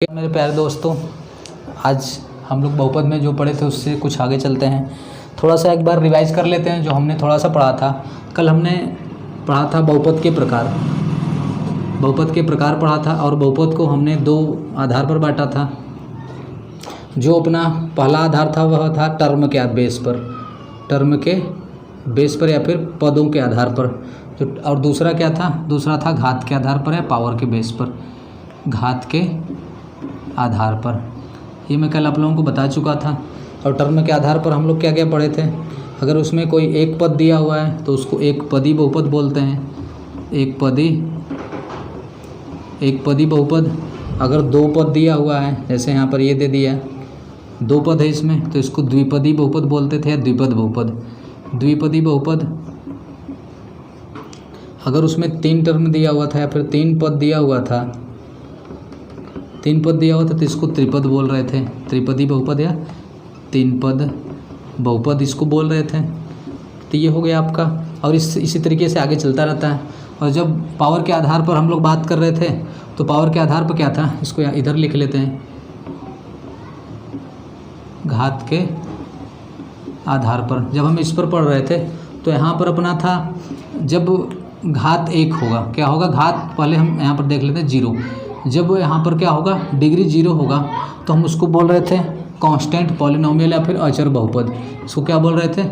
मेरे प्यारे दोस्तों, आज हम लोग बहुपद में जो पढ़े थे उससे कुछ आगे चलते हैं। थोड़ा सा एक बार रिवाइज कर लेते हैं जो हमने थोड़ा सा पढ़ा था। कल हमने पढ़ा था बहुपद के प्रकार पढ़ा था और बहुपद को हमने दो आधार पर बांटा था। जो अपना पहला आधार था वह था टर्म के बेस पर या फिर पदों के आधार पर। और दूसरा क्या था? दूसरा था घात के आधार पर या पावर के बेस पर, घात के आधार पर। ये मैं कल आप लोगों को बता चुका था। और टर्म के आधार पर हम लोग क्या क्या पढ़े थे? अगर उसमें कोई एक पद दिया हुआ है तो उसको एक पदी बहुपद बोलते हैं। एक पदी बहुपद। अगर दो पद दिया हुआ है, जैसे यहाँ पर ये दे दिया है, दो पद है इसमें, तो इसको द्विपदी बहुपद बोलते थे या द्विपद बहुपद। द्विपदी बहुपद। अगर उसमें तीन टर्म दिया हुआ था या फिर तीन पद दिया हुआ था तो इसको त्रिपद बोल रहे थे। त्रिपदी बहुपद या तीन पद बहुपद इसको बोल रहे थे। तो ये हो गया आपका। और इसी तरीके से आगे चलता रहता है। और जब पावर के आधार पर हम लोग बात कर रहे थे तो पावर के आधार पर क्या था, इसको इधर लिख लेते हैं। घात के आधार पर जब हम इस पर पढ़ रहे थे तो यहाँ पर अपना था, जब घात एक होगा, क्या होगा? घात पहले हम यहाँ पर देख लेते हैं, जीरो। जब यहाँ पर क्या होगा? डिग्री जीरो होगा तो हम उसको बोल रहे थे कांस्टेंट पॉलिनोमियल या फिर अचर बहुपद। इसको क्या बोल रहे थे?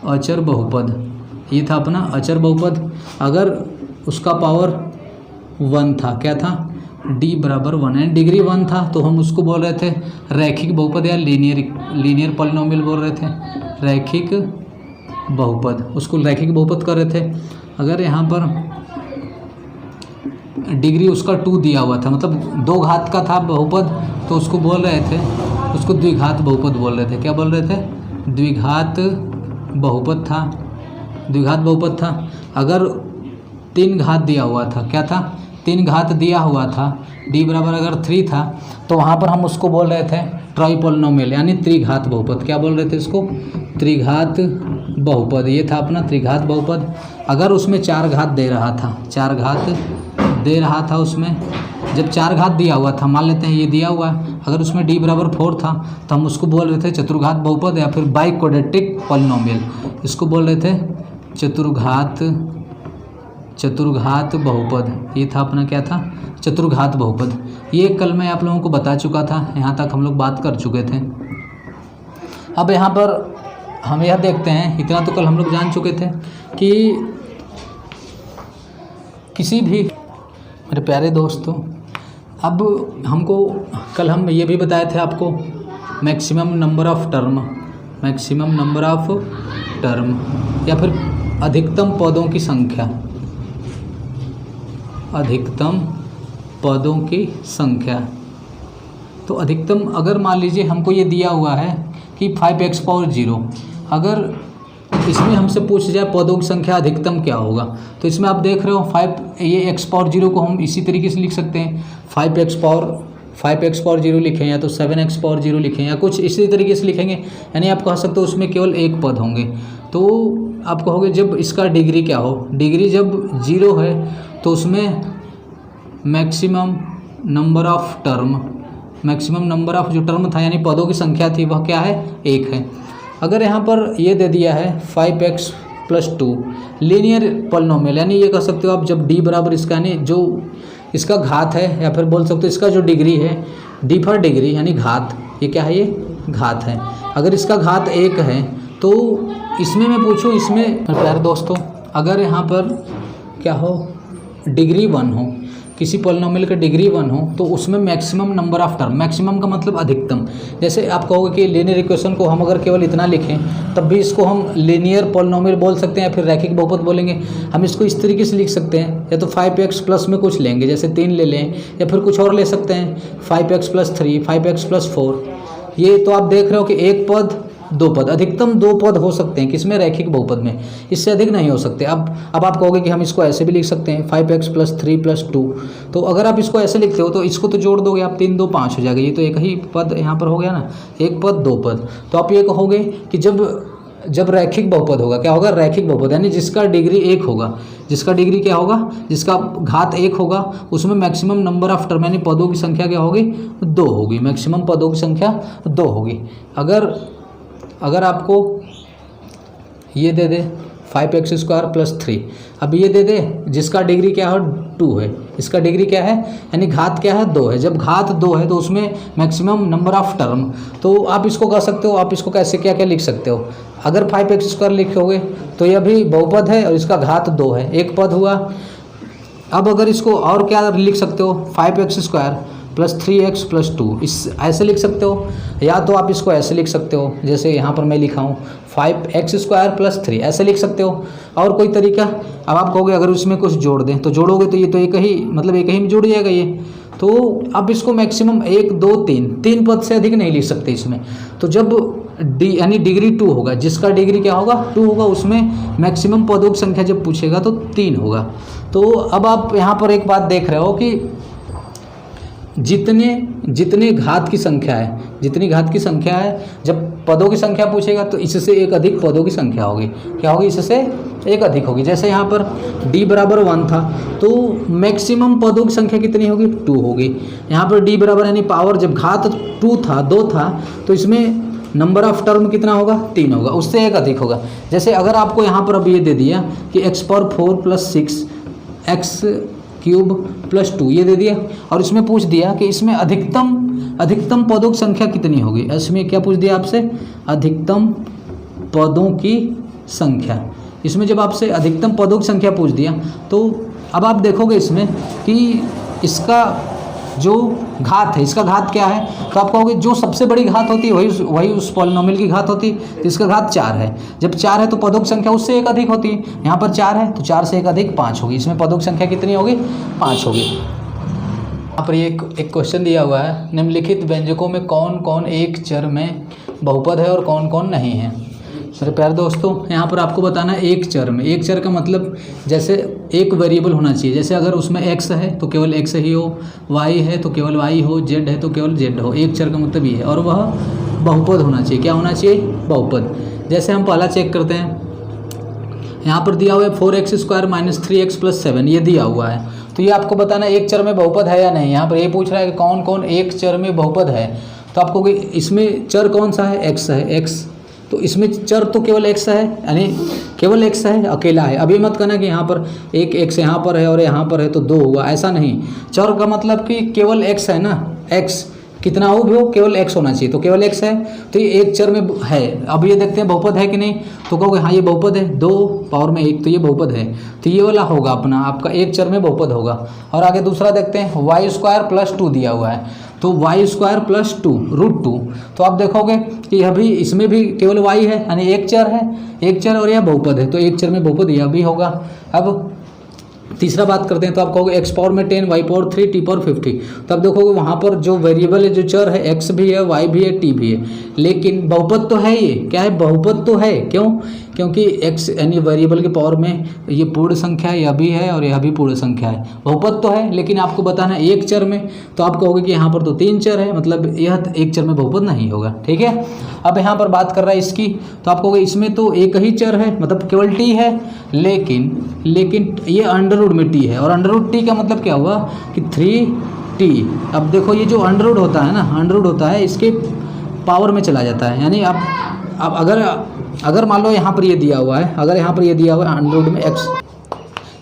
अचर बहुपद। ये था अपना अचर बहुपद। अगर उसका पावर 1 था, क्या था? d बराबर 1 एंड डिग्री 1 था तो हम उसको बोल रहे थे रैखिक बहुपद या लीनियर पॉलिनोमियल बोल रहे थे। रैखिक बहुपद, उसको रैखिक बहुपद कर रहे थे। अगर यहाँ पर डिग्री उसका 2 दिया हुआ था, मतलब दो घात का था बहुपद, तो उसको बोल रहे थे, उसको द्विघात बहुपद बोल रहे थे। क्या बोल रहे थे? द्विघात बहुपद था। अगर 3 घात दिया हुआ था, क्या था? 3 घात दिया हुआ था, d बराबर अगर 3 था तो वहाँ पर हम उसको बोल रहे थे ट्राइपॉलिनोमियल यानी त्रिघात बहुपद। क्या बोल रहे थे इसको? त्रिघात बहुपद। ये था अपना त्रिघात बहुपद। अगर उसमें 4 घात दे रहा था, उसमें जब 4 घात दिया हुआ था, मान लेते हैं ये दिया हुआ है, अगर उसमें d बराबर 4 था तो हम उसको बोल रहे थे चतुर्घात बहुपद या फिर बाई क्वाड्रेटिक पॉलिनोमियल। इसको बोल रहे थे चतुर्घात बहुपद। ये था अपना, क्या था? चतुर्घात बहुपद। ये कल मैं आप लोगों को बता चुका था, यहाँ तक हम लोग बात कर चुके थे। अब यहाँ पर हम यह देखते हैं, इतना तो कल हम लोग जान चुके थे कि किसी भी, मेरे प्यारे दोस्तों, अब हमको कल हम ये भी बताए थे आपको मैक्सिमम नंबर ऑफ टर्म या फिर अधिकतम पदों की संख्या। तो अधिकतम, अगर मान लीजिए हमको ये दिया हुआ है कि 5x पावर 0, अगर इसमें हमसे पूछ जाए पदों की संख्या अधिकतम क्या होगा, तो इसमें आप देख रहे हो 5, ये x पावर 0 को हम इसी तरीके से लिख सकते हैं, 5x पावर 0 लिखें या तो 7x पावर 0 लिखें या कुछ इसी तरीके से लिखेंगे। यानी आप कह सकते हो उसमें केवल एक पद होंगे। तो आप कहोगे जब इसका डिग्री क्या हो, डिग्री जब 0 है तो उसमें मैक्सिमम नंबर ऑफ जो टर्म था यानी पदों की संख्या थी वह क्या है? 1 है। अगर यहाँ पर ये दे दिया है 5x + 2 लीनियर पॉलिनोमियल, यानी ये कह सकते हो आप जब d बराबर इसका, यानी जो इसका घात है या फिर बोल सकते हो इसका जो डिग्री है, d फॉर डिग्री यानी घात, ये क्या है? ये घात है। अगर इसका घात 1 है तो इसमें मैं पूछूँ, इसमें प्यारे दोस्तों, अगर यहाँ पर क्या हो? डिग्री 1 हो, किसी पॉलिनोमियल का डिग्री 1 हो तो उसमें maximum number of term, maximum का मतलब अधिकतम। जैसे आप कहोगे कि लीनियर इक्वेशन को हम अगर केवल इतना लिखें तब भी इसको हम लीनियर पॉलिनोमियल बोल सकते हैं या फिर रैखिक बहुपद बोलेंगे। हम इसको इस तरीके से लिख सकते हैं, या तो 5x प्लस में कुछ लेंगे, जैसे 3 ले लें, या फिर कुछ और ले सकते हैं 5x + 3, 5x + 4। ये तो आप देख रहे हो कि एक पद, दो पद, अधिकतम 2 पद हो सकते हैं किसमें? रैखिक बहुपद में। इससे अधिक नहीं हो सकते। अब आप कहोगे कि हम इसको ऐसे भी लिख सकते हैं 5x + 3 + 2। तो अगर आप इसको ऐसे लिखते हो तो इसको तो जोड़ दोगे आप, 3 2 5 हो जाएगा। ये तो एक ही पद यहाँ पर हो गया ना, एक पद 2 पद। तो आप ये कहोगे कि जब जब रैखिक बहुपद होगा, क्या होगा, रैखिक बहुपद, यानी जिसका डिग्री 1 होगा, जिसका डिग्री क्या होगा, जिसका घात 1 होगा, उसमें मैक्सिमम नंबर ऑफ टर्म यानी पदों की संख्या क्या होगी, 2 होगी, मैक्सिमम पदों की संख्या 2 होगी। अगर आपको ये दे दे 5x² + 3, अब ये दे दे जिसका डिग्री क्या है 2 है, इसका डिग्री क्या है, यानी घात क्या है 2 है। जब घात 2 है तो उसमें मैक्सिमम नंबर ऑफ टर्म, तो आप इसको कह सकते हो, आप इसको कैसे क्या क्या लिख सकते हो, अगर 5x² लिखोगे तो यह भी बहुपद है और इसका घात 2 है, एक पद हुआ। अब अगर इसको और क्या लिख सकते हो, 5x² + 3x + 2, इस ऐसे लिख सकते हो, या तो आप इसको ऐसे लिख सकते हो जैसे यहाँ पर मैं लिखा हूँ 5x² + 3, ऐसे लिख सकते हो। और कोई तरीका, अब आप कहोगे अगर उसमें कुछ जोड़ दें, तो जोड़ोगे तो ये तो एक ही में जुड़ जाएगा ये, तो अब इसको मैक्सिमम 1 2 3 पद से अधिक नहीं लिख सकते इसमें। तो जब यानी डिग्री 2 होगा, जिसका डिग्री क्या होगा 2 होगा, उसमें मैक्सिमम पदों की संख्या जब पूछेगा तो 3 होगा। तो अब आप यहाँ पर एक बात देख रहे हो कि जितने घात की संख्या है, जितनी घात की संख्या है, जब पदों की संख्या पूछेगा तो इससे एक अधिक पदों की संख्या होगी, क्या होगी, इससे एक अधिक होगी। जैसे यहाँ पर d = 1 था तो मैक्सिमम पदों की संख्या कितनी होगी, 2 होगी। यहाँ पर d बराबर यानी पावर, जब घात 2 था तो इसमें नंबर ऑफ टर्म कितना होगा, 3 होगा, उससे एक अधिक होगा। जैसे अगर आपको यहाँ पर अब ये दे दिया कि x⁴ + 6 x³ + 2 ये दे दिया, और इसमें पूछ दिया कि इसमें अधिकतम पदों की संख्या कितनी होगी, इसमें क्या पूछ दिया आपसे, अधिकतम पदों की संख्या। इसमें जब आपसे अधिकतम पदों की संख्या पूछ दिया तो अब आप देखोगे इसमें कि इसका जो घात है, इसका घात क्या है, तो आप कहोगे जो सबसे बड़ी घात होती है वही उस पॉलिनोमियल की घात होती है, जिसका घात 4 है। जब 4 है तो पदों की संख्या उससे एक अधिक होती है, यहाँ पर 4 है तो 4 से एक अधिक 5 होगी, इसमें पदों की संख्या कितनी होगी, 5 होगी। यहाँ पर ये एक क्वेश्चन दिया हुआ है, निम्नलिखित व्यंजकों में कौन कौन एक चर में बहुपद है और कौन कौन नहीं है। मेरे प्यारे दोस्तों, यहाँ पर आपको बताना है एक चर में, एक चर का मतलब जैसे एक वेरिएबल होना चाहिए, जैसे अगर उसमें x है तो केवल x ही हो, y है तो केवल y हो, z है तो केवल z हो, एक चर का मतलब ये है, और वह बहुपद होना चाहिए, क्या होना चाहिए, बहुपद। जैसे हम पहला चेक करते हैं, यहाँ पर दिया हुआ है 4x² - 3x + 7, ये दिया हुआ है, तो ये आपको बताना एक चर में बहुपद है या नहीं। यहाँ पर ये पूछ रहा है कि कौन कौन एक चर में बहुपद है, तो आपको इसमें चर कौन सा है, x है, x, तो इसमें चर तो केवल x है, यानी केवल x है, अकेला है। अभी मत कहना कि यहाँ पर एक x यहाँ पर है और यहाँ पर है तो 2 हुआ, ऐसा नहीं। चर का मतलब कि केवल x है ना, x कितना हो भी हो, केवल x होना चाहिए, तो केवल x है, तो ये एक चर में है। अब ये देखते हैं बहुपद है कि नहीं, तो कहोगे हाँ ये बहुपद है, 2 पावर में 1, तो ये बहुपद है, तो ये वाला होगा अपना आपका एक चर में बहुपद होगा। और आगे दूसरा देखते हैं, y² + 2 दिया हुआ है, तो y² + 2 √2, तो आप देखोगे कि यह भी, इसमें भी केवल y है, यानी एक चर है, एक चर और यह बहुपद है, तो एक चर में बहुपद यह भी होगा। अब तीसरा बात करते हैं, तो आप कहोगे x⁴ में 10 y⁴ 3 t⁴ 50, तो आप देखोगे वहाँ पर जो वेरिएबल है, जो चर है, x भी है, y भी है, t भी है, लेकिन बहुपद तो है, ये क्या है, बहुपद तो है। क्यों, क्योंकि x यानी वेरिएबल के पावर में ये पूर्ण संख्या है, यह भी है और यह भी पूर्ण संख्या है, बहुपद तो है, लेकिन आपको बताना है एक चर में, तो आप कहोगे कि यहाँ पर तो 3 चर है, मतलब यह एक चर में बहुपद नहीं होगा, ठीक है। अब यहाँ पर बात कर रहा है इसकी, तो आप कहोगे इसमें तो एक ही चर है, मतलब केवल t है, लेकिन ये अंडर में t है, और अंडर t का मतलब क्या हुआ कि 3t। अब देखो ये जो अंडर होता है ना, अंडर होता है इसके पावर में चला जाता है, यानी अब अगर मान लो यहाँ पर ये दिया हुआ है, अगर यहाँ पर ये दिया हुआ है अंडर में x,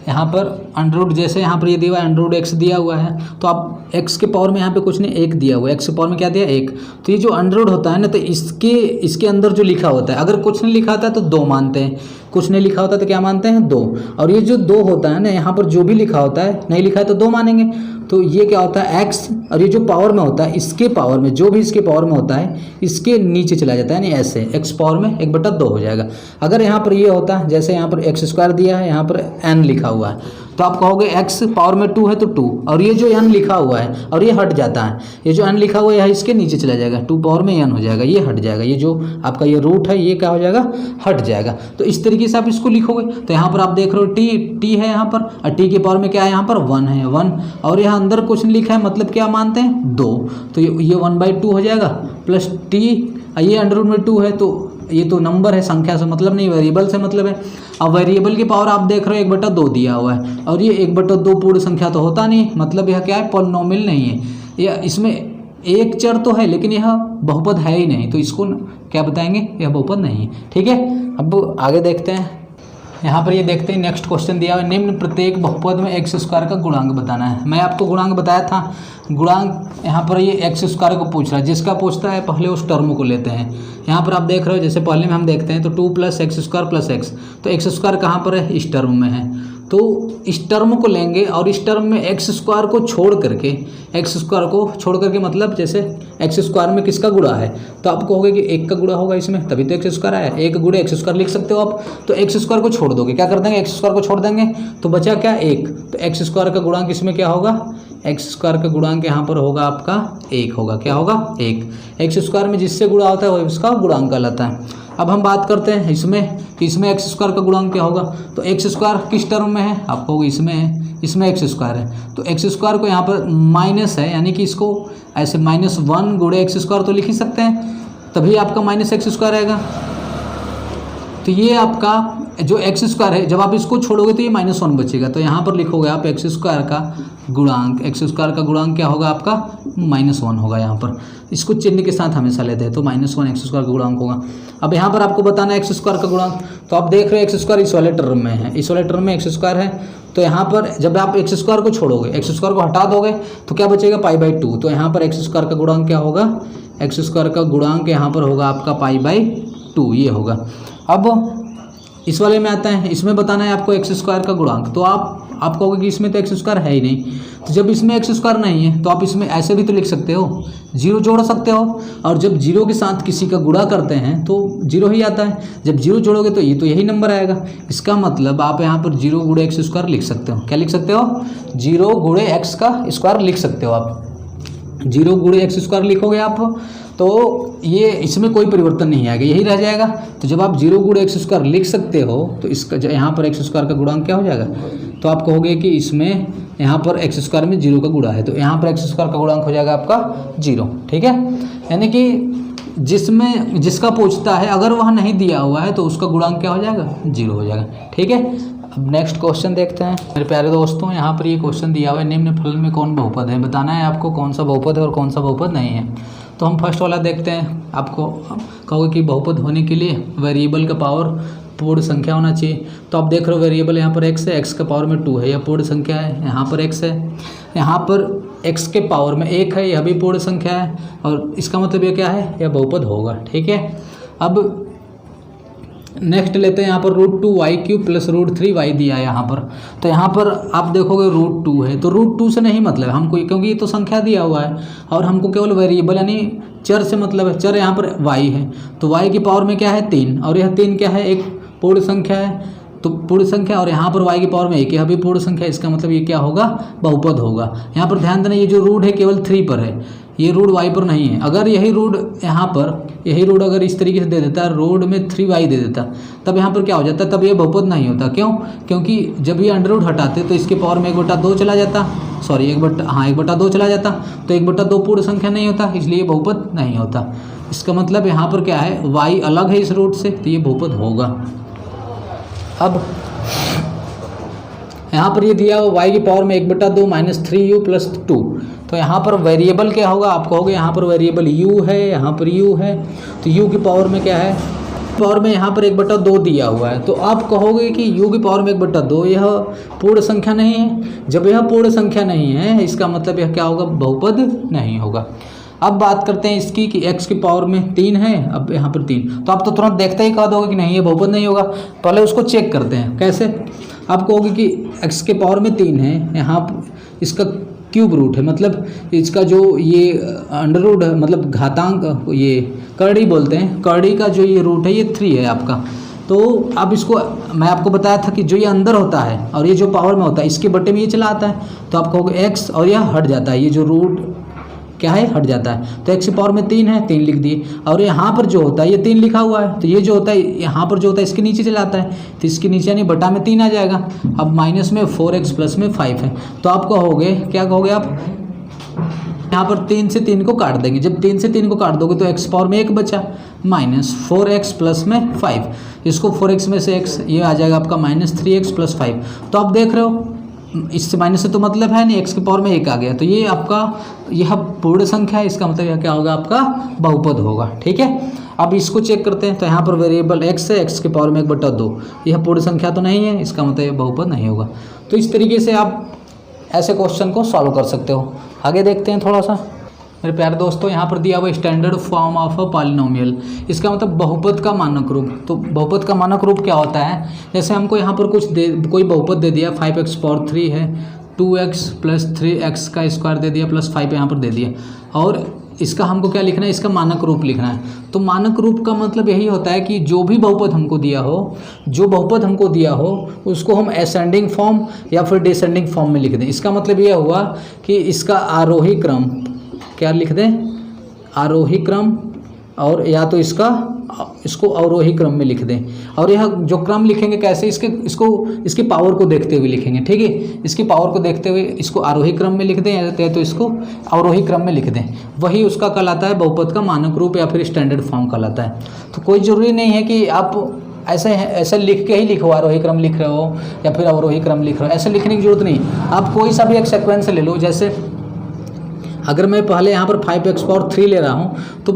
यहाँ पर अंडर जैसे यहाँ पर ये दिया हुआ है अंडर x दिया हुआ है, तो आप x के पावर में यहाँ पे कुछ नहीं, 1 दिया हुआ है, x के पावर में क्या दिया, 1, तो ये जो अंडर होता है ना, तो इसके अंदर जो लिखा होता है, अगर कुछ नहीं लिखा होता है तो 2 मानते हैं, कुछ नहीं लिखा होता तो क्या मानते हैं, 2। और ये जो 2 होता है ना, यहाँ पर जो भी लिखा होता है, नहीं लिखा है तो 2 मानेंगे। तो ये क्या होता है x, और ये जो पावर में होता है, इसके पावर में, जो भी इसके पावर में होता है, इसके नीचे चला जाता है, यानी ऐसे x पावर में 1/2 हो जाएगा। अगर यहाँ पर ये होता है, जैसे यहाँ पर x² दिया है, यहाँ पर n लिखा हुआ है, तो आप कहोगे x पावर में 2 है तो 2, और ये जो n लिखा हुआ है और ये हट जाता है, ये जो n लिखा हुआ है इसके नीचे चला जाएगा, 2 पावर में n हो जाएगा, ये हट जाएगा, ये जो आपका ये रूट है ये क्या हो जाएगा, हट जाएगा। तो इस तरीके से आप इसको लिखोगे, तो यहाँ पर आप देख रहे हो t है यहाँ पर, और t के पावर में क्या है, यहाँ पर 1 है, 1, और यहाँ अंदर कुछ नहीं लिखा है, मतलब क्या मानते हैं, 2, तो ये 1/2 हो जाएगा, प्लस t, ये अंडर रूट में 2 है तो ये तो नंबर है, संख्या से मतलब नहीं, वेरिएबल से मतलब है। अब वेरिएबल की पावर आप देख रहे हो 1/2 दिया हुआ है, और ये 1/2 पूर्ण संख्या तो होता नहीं, मतलब यह क्या है, पॉलिनोमियल नहीं है। यह इसमें एक चर तो है लेकिन यह बहुपद है ही नहीं, तो इसको क्या बताएंगे, यह बहुपद नहीं है। ठीक है, अब आगे देखते हैं। यहाँ पर ये देखते हैं नेक्स्ट क्वेश्चन दिया हुआ है, निम्न प्रत्येक बहुपद में एक्स स्क्वायर का गुणांक बताना है। मैं आपको गुणांक बताया था, गुणांक यहाँ पर ये एक्स स्क्वायर को पूछ रहा है। जिसका पूछता है पहले उस टर्म को लेते हैं। यहाँ पर आप देख रहे हो, जैसे पहले में हम देखते हैं तो 2 + x² + x, तो एक्स स्क्वायर कहाँ पर है, इस टर्म में है, तो इस टर्म को लेंगे और इस टर्म में एक्स स्क्वायर को छोड़ करके मतलब जैसे एक्स स्क्वायर में किसका गुणा है, तो आप कहोगे कि 1 का गुणा होगा इसमें, तभी तो एक्स स्क्वायर आया। 1 गुणे एक्स स्क्वायर लिख सकते हो आप, तो एक्स स्क्वायर को छोड़ दोगे, क्या कर देंगे, एक्स स्क्वायर को छोड़ देंगे, तो बचा क्या, 1। तो एक्स स्क्वायर का गुणांक इसमें क्या होगा, एक्स स्क्वायर का गुणांक यहाँ पर होगा आपका 1 होगा, क्या होगा, 1। एक्स स्क्वायर में जिससे गुणा होता है वही उसका गुणांक कहलाता है। अब हम बात करते हैं इसमें कि इसमें एक्स स्क्वायर का गुणांक क्या होगा, तो एक्स स्क्वायर किस टर्म में है, आप कहोगे इसमें है, इसमें एक्स स्क्वायर है, तो एक्स स्क्वायर को यहाँ पर माइनस है, यानी कि इसको ऐसे -1 गुणे एक्स स्क्वायर तो लिख ही सकते हैं, तभी आपका -x² आएगा। तो ये आपका जो एक्स स्क्वायर है, जब आप इसको छोड़ोगे तो ये -1 बचेगा, तो यहाँ पर लिखोगे आप एक्स स्क्वायर का गुणांक क्या होगा आपका, -1 होगा। यहाँ पर इसको चिन्ह के साथ हमेशा लेते हैं, तो -1 एक्स स्क्वायर का गुणांक होगा। अब यहाँ पर आपको बताना है एक्स स्क्वायर का गुणांक, तो आप देख रहे हो एक्स स्क्वायर इस वाले टर्म में है, इस वाले टर्म में एक्स स्क्वायर है, तो यहाँ पर जब आप एक्स स्क्वायर को छोड़ोगे, एक्स स्क्वायर को हटा दोगे तो क्या बचेगा, π/2, तो यहाँ पर एक्स स्क्वायर का गुणांक क्या होगा, एक्स स्क्वायर का गुणांक यहाँ पर होगा आपका π/2, ये होगा। अब इस वाले में आता है, इसमें बताना है आपको एक्स स्क्वायर का गुणांक, तो आप कहोगे कि इसमें तो एक्स स्क्वायर है ही नहीं, तो जब इसमें एक्स स्क्वायर नहीं है तो आप इसमें ऐसे भी तो लिख सकते हो, 0 जोड़ सकते हो, और जब 0 के साथ किसी का गुणा करते हैं तो 0 ही आता है, जब 0 जोड़ोगे तो यही नंबर आएगा। इसका मतलब आप यहाँ पर 0 गुणे एक्स स्क्वायर लिख सकते हो, क्या लिख सकते हो, 0 गुणे एक्स का स्क्वायर लिख सकते हो आप, 0 गुणे एक्स स्क्वायर लिखोगे आप, तो ये इसमें कोई परिवर्तन नहीं आएगा, यही रह जाएगा। तो जब आप 0 गुणे एक्स स्क्वायर लिख सकते हो तो इसका यहाँ पर एक्स स्क्वायर का गुणांक क्या हो जाएगा, तो आप कहोगे कि इसमें यहाँ पर एक्स स्क्वायर में 0 का गुणा है, तो यहाँ पर एक्स स्क्वायर का गुणांक हो जाएगा आपका 0। ठीक है, यानी कि जिसका पूछता है अगर वह नहीं दिया हुआ है तो उसका गुणांक क्या हो जाएगा, 0 हो जाएगा। ठीक है, अब नेक्स्ट क्वेश्चन देखते हैं मेरे प्यारे दोस्तों। यहाँ पर ये क्वेश्चन दिया हुआ है, निम्न फलन में कौन बहुपद है, बताना है आपको कौन सा बहुपद है और कौन सा बहुपद नहीं है। तो हम फर्स्ट वाला देखते हैं। आपको कहोगे कि बहुपद होने के लिए वेरिएबल का पावर पूर्ण संख्या होना चाहिए, तो आप देख रहे हो वेरिएबल यहाँ पर x है, x के पावर में 2 है, यह पूर्ण संख्या है, यहाँ पर x है, यहाँ पर x के पावर में 1 है, यह भी पूर्ण संख्या है, और इसका मतलब ये क्या है, यह बहुपद होगा। ठीक है, अब नेक्स्ट लेते हैं, यहाँ पर √2y³ + √3y दिया है यहाँ पर, तो यहाँ पर आप देखोगे √2 है, तो √2 से नहीं मतलब हमको, क्योंकि ये तो संख्या दिया हुआ है और हमको केवल वेरिएबल यानी चर से मतलब है। चर यहाँ पर y है, तो y की पावर में क्या है, 3, और यह 3 क्या है, एक पूर्ण संख्या है, तो पूर्ण संख्या, और यहाँ पर y की पावर में 1, यह भी पूर्ण संख्या, इसका मतलब ये क्या होगा, बहुपद होगा। यहाँ पर ध्यान देना, ये जो रूट है केवल 3 पर है, ये रूट y पर नहीं है। अगर यही रूट यहाँ पर यही रूट अगर इस तरीके से दे देता, रूट में 3y दे देता, तब यहाँ पर क्या हो जाता, तब ये बहुपद नहीं होता। क्यों, क्योंकि जब ये अंडर रूट हटाते तो इसके पावर में 1/2 चला जाता, सॉरी 1/2 चला जाता, तो 1/2 पूर्ण संख्या नहीं होता, इसलिए बहुपद नहीं होता। इसका मतलब यहाँ पर क्या है, y अलग है इस रूट से, तो ये बहुपद होगा। अब यहाँ पर ये दिया हुआ y की पावर में 1/2 -3u + 2, तो यहाँ पर वेरिएबल क्या होगा, आप कहोगे यहाँ पर वेरिएबल u है, यहाँ पर u है, तो u की पावर में क्या है, पावर में यहाँ पर 1/2 दिया हुआ है, तो आप कहोगे कि u की पावर में 1/2 यह पूर्ण संख्या नहीं है। जब यह पूर्ण संख्या नहीं है, इसका मतलब यह क्या होगा, बहुपद नहीं होगा। अब बात करते हैं इसकी कि x की पावर में 3 है, अब यहाँ पर 3, तो आप तो तुरंत देखते ही कह दोगे कि नहीं ये बहुपद नहीं होगा। पहले उसको चेक करते हैं, कैसे, आप कहोगे कि x के पावर में 3 है, यहाँ इसका क्यूब रूट है, मतलब इसका जो ये अंडर रूट है, मतलब घातांक, ये करड़ी बोलते हैं, करड़ी का जो ये रूट है ये 3 है आपका। तो अब इसको मैं आपको बताया था कि जो ये अंदर होता है और ये जो पावर में होता है, इसके बट्टे में ये चला आता है, तो आप कहोगे x, और यह हट जाता है, ये जो रूट क्या है, हट जाता है, तो x की पावर में 3 है, 3 लिख दिए, और यहाँ पर जो होता है ये 3 लिखा हुआ है, तो ये जो होता है यहाँ पर जो होता है इसके नीचे चला आता है, तो इसके नीचे यानी बटा में 3 आ जाएगा। अब माइनस में 4x + में 5 है, तो आप कहोगे, क्या कहोगे आप, यहाँ पर 3 से 3 को काट देंगे। जब 3 से 3 को काट दोगे तो x पावर में 1 बचा, माइनस 4x प्लस में 5, इसको 4x में से x, ये आ जाएगा आपका माइनस 3x प्लस 5। तो आप देख रहे हो इससे माइनस से तो मतलब है नहीं, x की पावर में 1 आ गया, तो ये आपका यह पूर्ण संख्या है, इसका मतलब यह क्या होगा, आपका बहुपद होगा। ठीक है, अब इसको चेक करते हैं। तो यहाँ पर वेरिएबल x है, x की पावर में 1/2, यह पूर्ण संख्या तो नहीं है, इसका मतलब यह बहुपद नहीं होगा। तो इस तरीके से आप ऐसे क्वेश्चन को सॉल्व कर सकते हो। आगे देखते हैं थोड़ा सा मेरे प्यारे दोस्तों। यहाँ पर दिया हुआ standard form of a polynomial, इसका मतलब बहुपद का मानक रूप। तो बहुपद का मानक रूप क्या होता है, जैसे हमको यहाँ पर कोई बहुपद दे दिया, 5x पावर 3 है, 2x प्लस 3x का स्क्वायर दे दिया, प्लस 5 यहाँ पर दे दिया, और इसका हमको क्या लिखना है, इसका मानक रूप लिखना है। तो मानक रूप का मतलब यही होता है कि जो भी बहुपद हमको दिया हो, उसको हम असेंडिंग फॉर्म या फिर डिसेंडिंग फॉर्म में लिख दें। इसका मतलब यह हुआ कि इसका आरोही क्रम क्या लिख दें, आरोही क्रम, और या तो इसको अवरोही क्रम में लिख दें। और यह जो क्रम लिखेंगे कैसे, इसकी पावर को देखते हुए लिखेंगे। ठीक है, इसकी पावर को देखते हुए इसको आरोही क्रम में लिख दें या तो इसको अवरोही क्रम में लिख दें। वही उसका कहलाता है बहुपद का मानक रूप या फिर स्टैंडर्ड फॉर्म कहलाता है। तो कोई ज़रूरी नहीं है कि आप ऐसे लिख के ही लिखो, आरोही क्रम लिख रहे हो या फिर अवरोही क्रम लिख रहे हो, ऐसे लिखने की जरूरत नहीं। आप कोई सा भी एक सीक्वेंस ले लो। जैसे अगर मैं पहले यहाँ पर 5x पावर 3 ले रहा हूँ, तो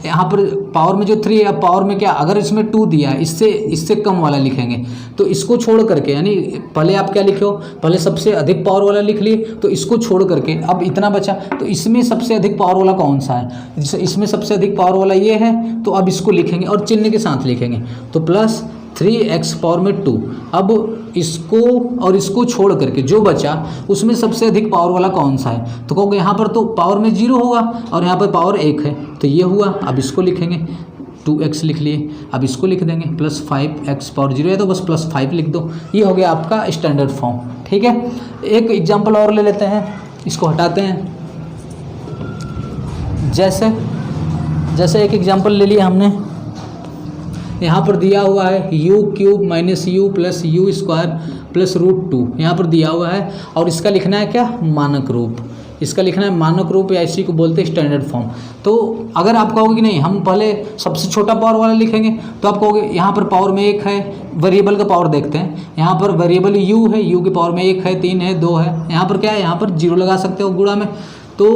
यहाँ पर पावर में जो 3 है, पावर में क्या, अगर इसमें 2 दिया है, इससे कम वाला लिखेंगे। तो इसको छोड़ करके, यानी पहले आप क्या लिखो, पहले सबसे अधिक पावर वाला लिख लिए, तो इसको छोड़ करके अब इतना बचा, तो इसमें सबसे अधिक पावर वाला कौन सा है, इसमें सबसे अधिक पावर वाला ये है, तो अब इसको लिखेंगे और चिन्ह के साथ लिखेंगे। तो प्लस 3x पावर में 2, अब इसको और इसको छोड़ करके जो बचा उसमें सबसे अधिक पावर वाला कौन सा है, तो कहोगे यहाँ पर तो पावर में 0 होगा और यहाँ पर पावर 1 है, तो ये हुआ। अब इसको लिखेंगे, 2x लिख लिए, अब इसको लिख देंगे प्लस 5x पावर 0 है तो बस प्लस 5 लिख दो। ये हो गया आपका स्टैंडर्ड फॉर्म। ठीक है, एक एग्जाम्पल और ले लेते हैं, इसको हटाते हैं। जैसे एक एग्जाम्पल ले लिया हमने, यहाँ पर दिया हुआ है u³ minus u plus u square plus √2, यहाँ पर दिया हुआ है, और इसका लिखना है क्या, मानक रूप। इसका लिखना है मानक रूप, या इसी को बोलते हैं स्टैंडर्ड फॉर्म। तो अगर आप कहोगे कि नहीं हम पहले सबसे छोटा पावर वाला लिखेंगे, तो आप कहोगे यहाँ पर पावर में 1 है, वेरिएबल का पावर देखते हैं, यहाँ पर वेरिएबल u है, u की पावर में 1 है, 3 है, 2 है, यहाँ पर क्या है, यहाँ पर 0 लगा सकते हो गुणा में। तो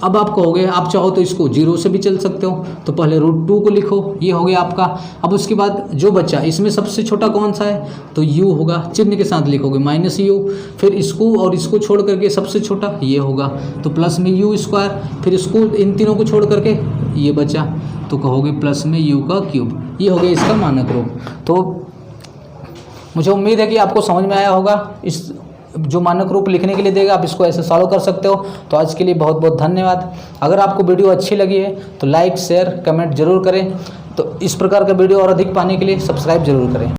अब आप कहोगे, आप चाहो तो इसको 0 से भी चल सकते हो, तो पहले √2 को लिखो, ये हो गया आपका। अब उसके बाद जो बच्चा, इसमें सबसे छोटा कौन सा है, तो u होगा, चिन्ह के साथ लिखोगे माइनस u, फिर इसको और इसको छोड़ करके सबसे छोटा ये होगा, तो प्लस में u स्क्वायर, फिर इसको इन तीनों को छोड़ करके ये बचा, तो कहोगे प्लस में u³। ये हो गया इसका मानक रूप। तो मुझे उम्मीद है कि आपको समझ में आया होगा। इस जो मानक रूप लिखने के लिए देगा आप इसको ऐसे सॉल्व कर सकते हो। तो आज के लिए बहुत बहुत धन्यवाद। अगर आपको वीडियो अच्छी लगी है तो लाइक शेयर कमेंट जरूर करें। तो इस प्रकार का वीडियो और अधिक पाने के लिए सब्सक्राइब जरूर करें।